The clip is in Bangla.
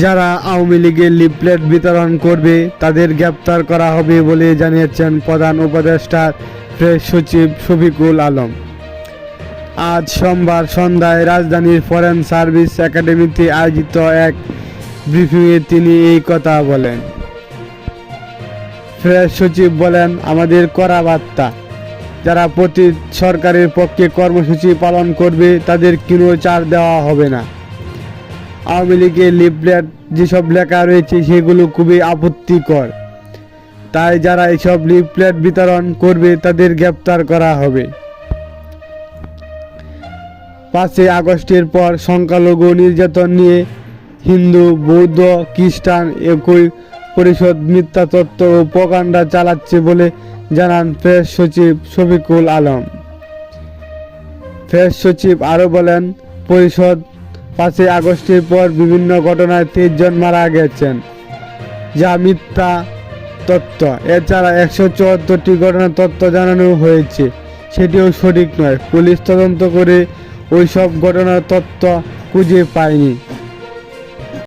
যারা আওয়ামী লীগের লিফলেট বিতরণ করবে তাদের গ্রেপ্তার করা হবে বলে জানিয়েছেন প্রধান উপদেষ্টা প্রেস সচিব শফিকুল আলম। আজ সোমবার সন্ধ্যায় রাজধানীর ফরেন সার্ভিস একাডেমিতে আয়োজিত এক ব্রিফিংয়ে তিনি এই কথা বলেন। প্রেস সচিব বলেন, আমাদের কড়া বার্তা, যারা প্রতি সরকারের পক্ষে কর্মসূচি পালন করবে তাদের কোনো ছাড় দেওয়া হবে না। আওয়ামী লীগের লিফলেট যেসব লেখা রয়েছে সেগুলো খুবই আপত্তিকর, তাই যারা এসব লিফলেট বিতরণ করবে তাদের গ্রেপ্তার করা হবে। 5 আগস্টের পর সংখ্যালঘু নির্যাতন নিয়ে হিন্দু, বৌদ্ধ, খ্রিস্টান একই পরিষদ মিথ্যা তথ্য ও প্রোপাগান্ডা চালাচ্ছে বলে জানান প্রেস সচিব শফিকুল আলম। প্রেস সচিব আরও বলেন, পরিষদ 5 আগস্টের পর বিভিন্ন ঘটনায় 23 জন মারা গেছেন, যা মিথ্যা তথ্য। এছাড়া 174টি ঘটনার তথ্য জানানো হয়েছে, সেটিও সঠিক নয়। পুলিশ তদন্ত করে ওই সব ঘটনার তথ্য খুঁজে পায়নি।